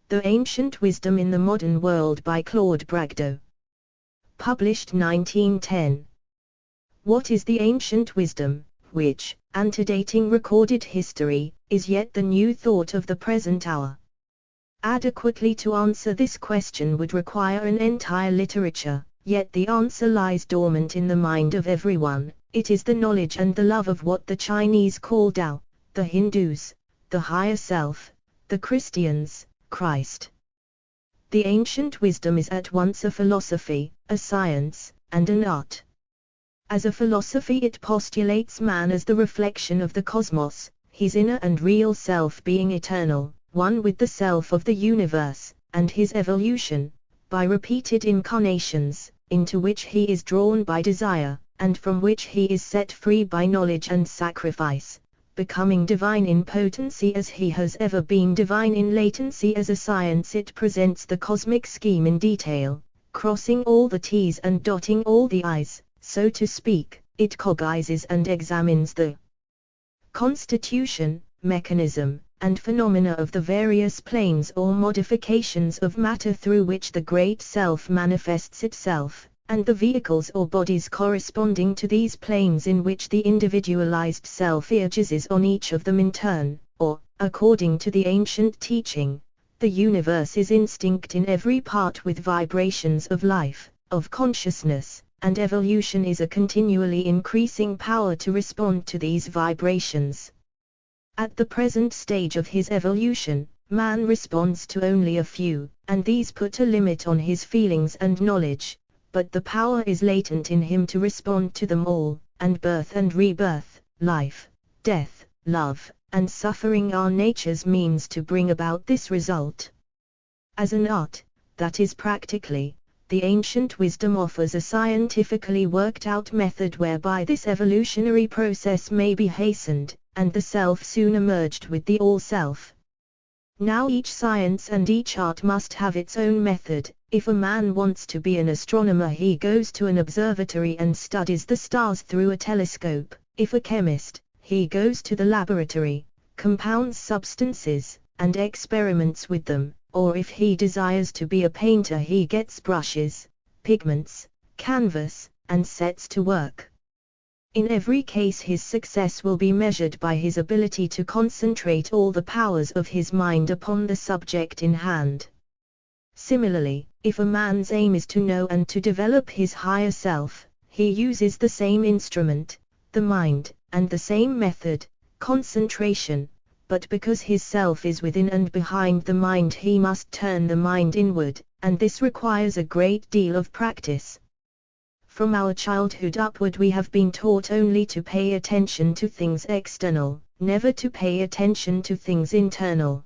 The Ancient Wisdom in the Modern World by Claude Bragdon. Published 1910. What is the ancient wisdom, which, antedating recorded history, is yet the new thought of the present hour? Adequately to answer this question would require an entire literature, yet the answer lies dormant in the mind of everyone. It is the knowledge and the love of what the Chinese call Tao, the Hindus, the higher self, the Christians, Christ. The ancient wisdom is at once a philosophy, a science, and an art. As a philosophy it postulates man as the reflection of the cosmos, his inner and real self being eternal, one with the self of the universe, and his evolution, by repeated incarnations, into which he is drawn by desire, and from which he is set free by knowledge and sacrifice, becoming divine in potency as he has ever been divine in latency. As a science it presents the cosmic scheme in detail, crossing all the T's and dotting all the I's, so to speak. It cognizes and examines the constitution, mechanism, and phenomena of the various planes or modifications of matter through which the Great Self manifests itself, and the vehicles or bodies corresponding to these planes in which the individualized self urges on each of them in turn, or, according to the ancient teaching, the universe is instinct in every part with vibrations of life, of consciousness, and evolution is a continually increasing power to respond to these vibrations. At the present stage of his evolution, man responds to only a few, and these put a limit on his feelings and knowledge. But the power is latent in him to respond to them all, and birth and rebirth, life, death, love, and suffering are nature's means to bring about this result. As an art, that is practically, the ancient wisdom offers a scientifically worked out method whereby this evolutionary process may be hastened, and the self soon emerged with the all-self. Now each science and each art must have its own method. If a man wants to be an astronomer he goes to an observatory and studies the stars through a telescope. If a chemist, he goes to the laboratory, compounds substances, and experiments with them. Or if he desires to be a painter he gets brushes, pigments, canvas, and sets to work. In every case his success will be measured by his ability to concentrate all the powers of his mind upon the subject in hand. Similarly, if a man's aim is to know and to develop his higher self, he uses the same instrument, the mind, and the same method, concentration, but because his self is within and behind the mind he must turn the mind inward, and this requires a great deal of practice. From our childhood upward we have been taught only to pay attention to things external, never to pay attention to things internal.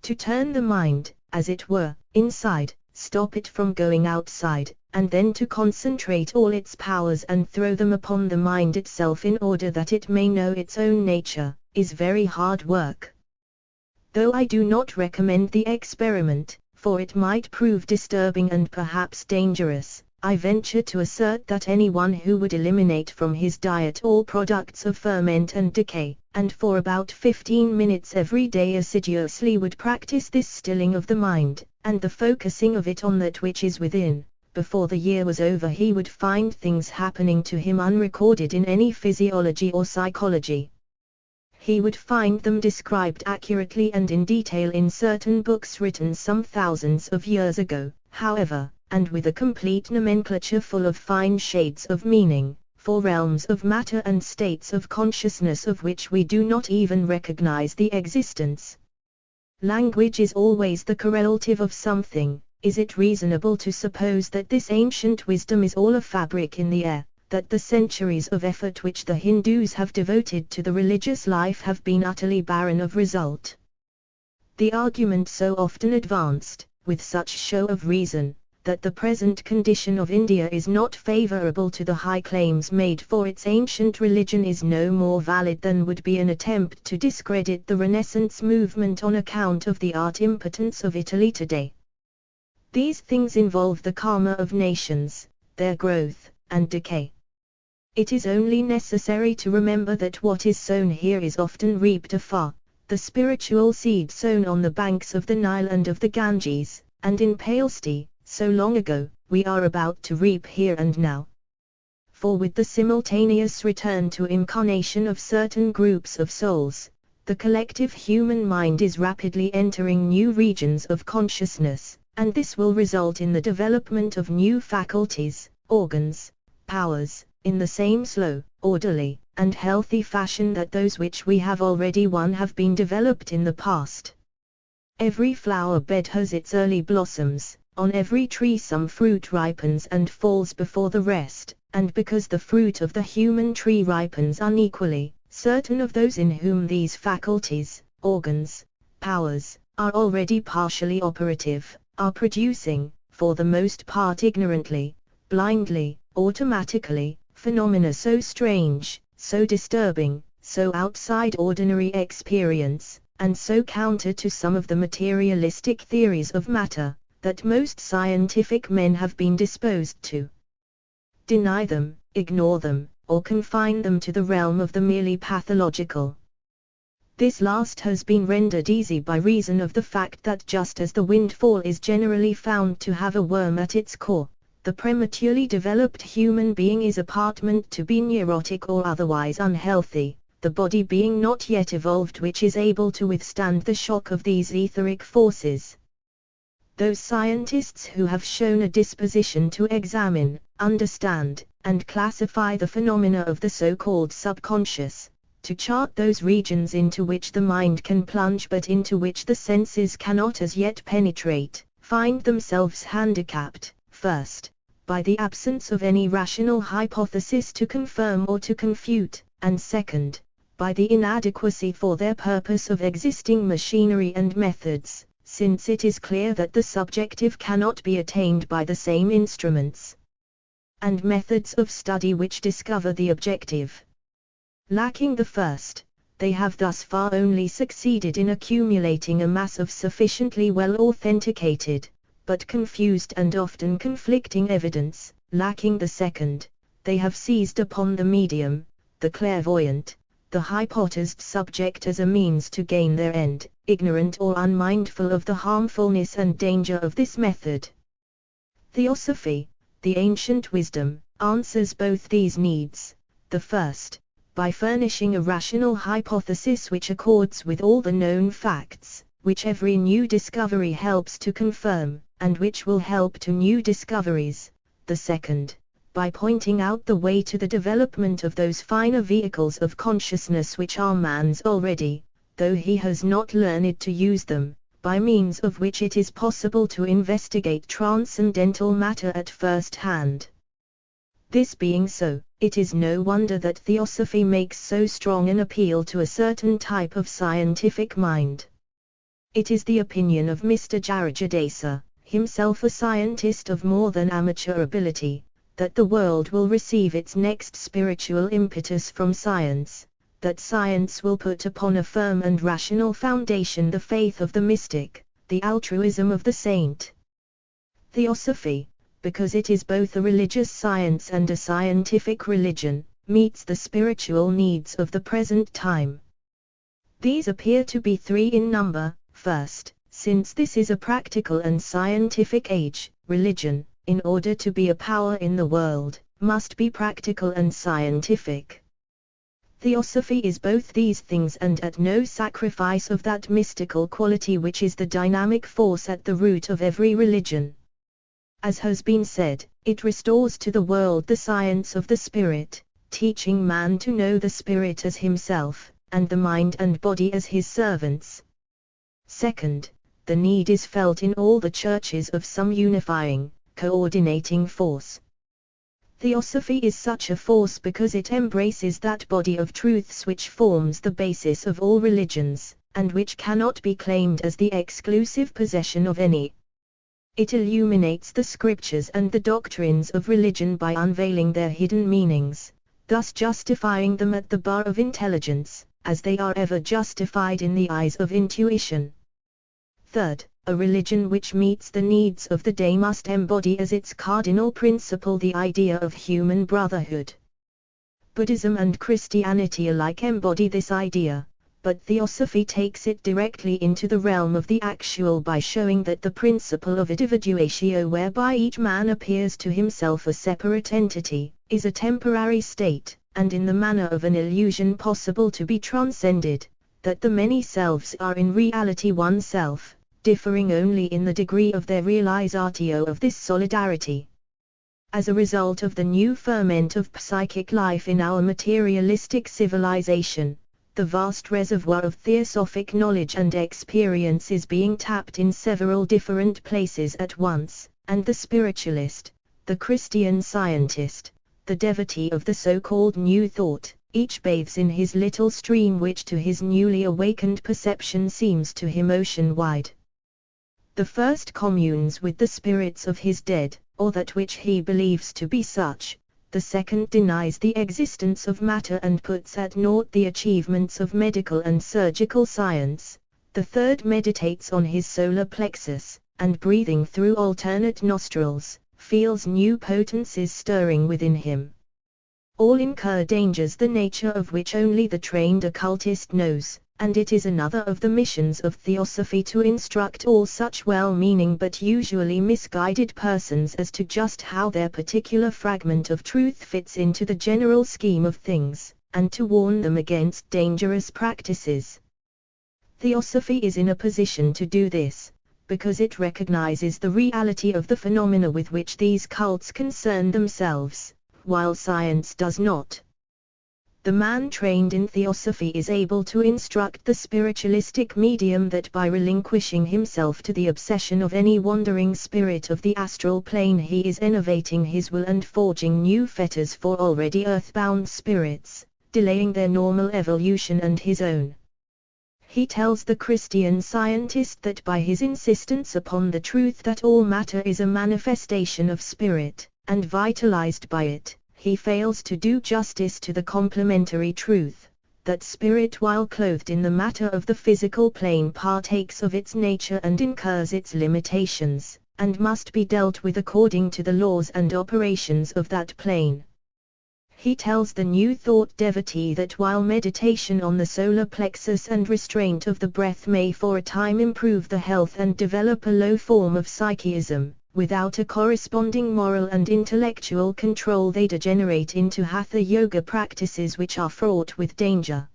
To turn the mind, as it were, inside, stop it from going outside, and then to concentrate all its powers and throw them upon the mind itself in order that it may know its own nature, is very hard work. Though I do not recommend the experiment, for it might prove disturbing and perhaps dangerous, I venture to assert that anyone who would eliminate from his diet all products of ferment and decay, and for about 15 minutes every day assiduously would practice this stilling of the mind, and the focusing of it on that which is within, before the year was over he would find things happening to him unrecorded in any physiology or psychology. He would find them described accurately and in detail in certain books written some thousands of years ago, however, and with a complete nomenclature full of fine shades of meaning, for realms of matter and states of consciousness of which we do not even recognize the existence. Language is always the correlative of something. Is it reasonable to suppose that this ancient wisdom is all a fabric in the air, that the centuries of effort which the Hindus have devoted to the religious life have been utterly barren of result? The argument so often advanced, with such show of reason, that the present condition of India is not favorable to the high claims made for its ancient religion is no more valid than would be an attempt to discredit the Renaissance movement on account of the art impotence of Italy today. These things involve the karma of nations, their growth and decay. It is only necessary to remember that what is sown here is often reaped afar, the spiritual seed sown on the banks of the Nile and of the Ganges, and in Palestine, so long ago, we are about to reap here and now. For with the simultaneous return to incarnation of certain groups of souls, the collective human mind is rapidly entering new regions of consciousness, and this will result in the development of new faculties, organs, powers, in the same slow, orderly, and healthy fashion that those which we have already won have been developed in the past. Every flower bed has its early blossoms, on every tree some fruit ripens and falls before the rest, and because the fruit of the human tree ripens unequally, certain of those in whom these faculties, organs, powers, are already partially operative, are producing, for the most part ignorantly, blindly, automatically, phenomena so strange, so disturbing, so outside ordinary experience, and so counter to some of the materialistic theories of matter, that most scientific men have been disposed to deny them, ignore them, or confine them to the realm of the merely pathological. This last has been rendered easy by reason of the fact that just as the windfall is generally found to have a worm at its core, the prematurely developed human being is apparent to be neurotic or otherwise unhealthy, the body being not yet evolved which is able to withstand the shock of these etheric forces. Those scientists who have shown a disposition to examine, understand, and classify the phenomena of the so-called subconscious, to chart those regions into which the mind can plunge but into which the senses cannot as yet penetrate, find themselves handicapped, first, by the absence of any rational hypothesis to confirm or to confute, and second, by the inadequacy for their purpose of existing machinery and methods, since it is clear that the subjective cannot be attained by the same instruments and methods of study which discover the objective. Lacking the first, they have thus far only succeeded in accumulating a mass of sufficiently well authenticated, but confused and often conflicting evidence. Lacking the second, they have seized upon the medium, the clairvoyant, the hypothesized subject as a means to gain their end, ignorant or unmindful of the harmfulness and danger of this method. Theosophy, the ancient wisdom, answers both these needs. The first, by furnishing a rational hypothesis which accords with all the known facts, which every new discovery helps to confirm, and which will help to new discoveries. The second, by pointing out the way to the development of those finer vehicles of consciousness which are man's already, though he has not learned to use them, by means of which it is possible to investigate transcendental matter at first hand. This being so, it is no wonder that Theosophy makes so strong an appeal to a certain type of scientific mind. It is the opinion of Mr. Jarajadesa, himself a scientist of more than amateur ability, that the world will receive its next spiritual impetus from science, that science will put upon a firm and rational foundation the faith of the mystic, the altruism of the saint. Theosophy, because it is both a religious science and a scientific religion, meets the spiritual needs of the present time. These appear to be three in number. First, since this is a practical and scientific age, religion, in order to be a power in the world, must be practical and scientific. Theosophy is both these things and at no sacrifice of that mystical quality which is the dynamic force at the root of every religion. As has been said, it restores to the world the science of the spirit, teaching man to know the spirit as himself, and the mind and body as his servants. Second, the need is felt in all the churches of some unifying, coordinating force. Theosophy is such a force because it embraces that body of truths which forms the basis of all religions, and which cannot be claimed as the exclusive possession of any. It illuminates the scriptures and the doctrines of religion by unveiling their hidden meanings, thus justifying them at the bar of intelligence, as they are ever justified in the eyes of intuition. Third, a religion which meets the needs of the day must embody as its cardinal principle the idea of human brotherhood. Buddhism and Christianity alike embody this idea, but Theosophy takes it directly into the realm of the actual by showing that the principle of individuatio, whereby each man appears to himself a separate entity, is a temporary state, and in the manner of an illusion possible to be transcended, that the many selves are in reality one self, differing only in the degree of their realizatio of this solidarity. As a result of the new ferment of psychic life in our materialistic civilization, the vast reservoir of theosophic knowledge and experience is being tapped in several different places at once, and the spiritualist, the Christian scientist, the devotee of the so-called New Thought, each bathes in his little stream which to his newly awakened perception seems to him ocean-wide. The first communes with the spirits of his dead, or that which he believes to be such. The second denies the existence of matter and puts at naught the achievements of medical and surgical science. The third meditates on his solar plexus, and breathing through alternate nostrils, feels new potencies stirring within him. All incur dangers the nature of which only the trained occultist knows, and it is another of the missions of Theosophy to instruct all such well-meaning but usually misguided persons as to just how their particular fragment of truth fits into the general scheme of things, and to warn them against dangerous practices. Theosophy is in a position to do this, because it recognizes the reality of the phenomena with which these cults concern themselves, while science does not. The man trained in Theosophy is able to instruct the spiritualistic medium that by relinquishing himself to the obsession of any wandering spirit of the astral plane he is innovating his will and forging new fetters for already earthbound spirits, delaying their normal evolution and his own. He tells the Christian scientist that by his insistence upon the truth that all matter is a manifestation of spirit, and vitalized by it, he fails to do justice to the complementary truth, that spirit while clothed in the matter of the physical plane partakes of its nature and incurs its limitations, and must be dealt with according to the laws and operations of that plane. He tells the New Thought devotee that while meditation on the solar plexus and restraint of the breath may for a time improve the health and develop a low form of psychism, without a corresponding moral and intellectual control they degenerate into hatha yoga practices which are fraught with danger.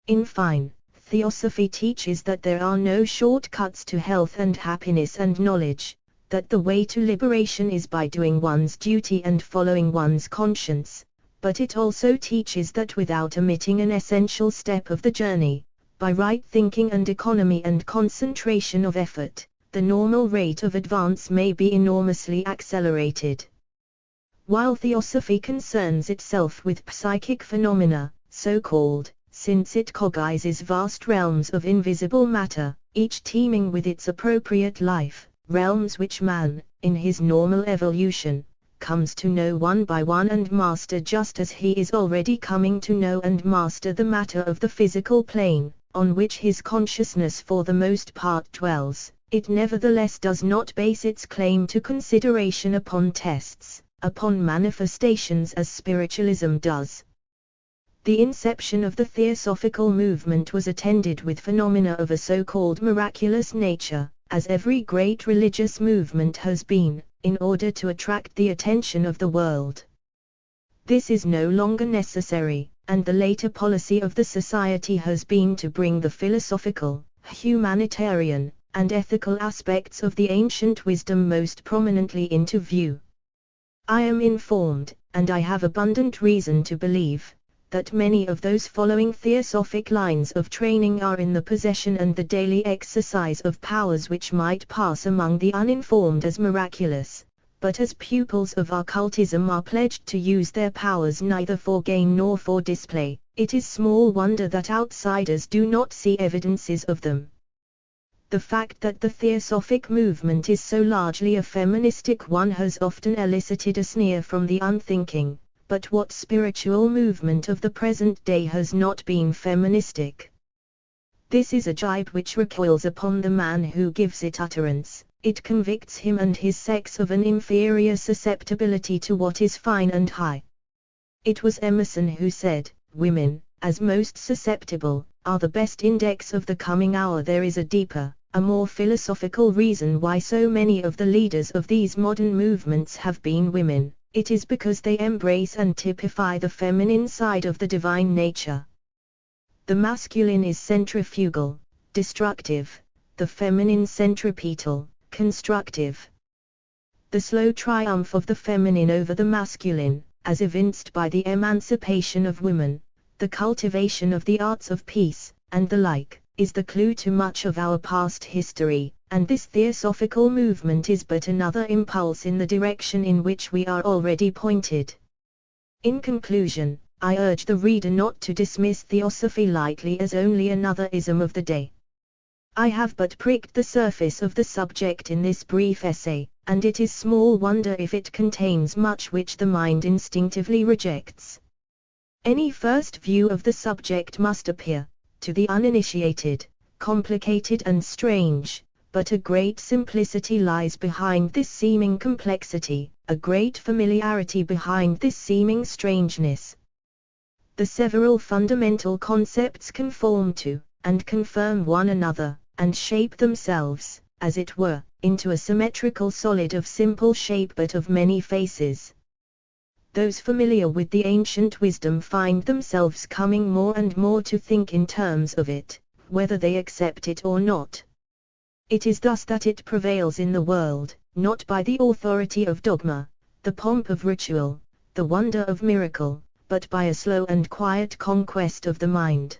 In fine, Theosophy teaches that there are no shortcuts to health and happiness and knowledge, that the way to liberation is by doing one's duty and following one's conscience, but it also teaches that without omitting an essential step of the journey, by right thinking and economy and concentration of effort, the normal rate of advance may be enormously accelerated. While Theosophy concerns itself with psychic phenomena, so-called, since it cognizes vast realms of invisible matter, each teeming with its appropriate life, realms which man, in his normal evolution, comes to know one by one and master just as he is already coming to know and master the matter of the physical plane, on which his consciousness for the most part dwells. It nevertheless does not base its claim to consideration upon tests, upon manifestations as spiritualism does. The inception of the Theosophical movement was attended with phenomena of a so-called miraculous nature, as every great religious movement has been, in order to attract the attention of the world. This is no longer necessary, and the later policy of the society has been to bring the philosophical, humanitarian, and ethical aspects of the ancient wisdom most prominently into view. I am informed, and I have abundant reason to believe, that many of those following theosophic lines of training are in the possession and the daily exercise of powers which might pass among the uninformed as miraculous, but as pupils of occultism are pledged to use their powers neither for gain nor for display, it is small wonder that outsiders do not see evidences of them. The fact that the Theosophic movement is so largely a feministic one has often elicited a sneer from the unthinking, but what spiritual movement of the present day has not been feministic? This is a jibe which recoils upon the man who gives it utterance. It convicts him and his sex of an inferior susceptibility to what is fine and high. It was Emerson who said, "Women, as most susceptible, are the best index of the coming hour. There is a deeper, a more philosophical reason why so many of the leaders of these modern movements have been women. It is because they embrace and typify the feminine side of the divine nature. The masculine is centrifugal, destructive, the feminine centripetal, constructive. The slow triumph of the feminine over the masculine, as evinced by the emancipation of women, the cultivation of the arts of peace, and the like, is the clue to much of our past history, and this theosophical movement is but another impulse in the direction in which we are already pointed. In conclusion, I urge the reader not to dismiss Theosophy lightly as only another ism of the day. I have but pricked the surface of the subject in this brief essay, and it is small wonder if it contains much which the mind instinctively rejects. Any first view of the subject must appear, to the uninitiated, complicated and strange, but a great simplicity lies behind this seeming complexity, a great familiarity behind this seeming strangeness. The several fundamental concepts conform to, and confirm one another, and shape themselves, as it were, into a symmetrical solid of simple shape but of many faces. Those familiar with the ancient wisdom find themselves coming more and more to think in terms of it, whether they accept it or not. It is thus that it prevails in the world, not by the authority of dogma, the pomp of ritual, the wonder of miracle, but by a slow and quiet conquest of the mind.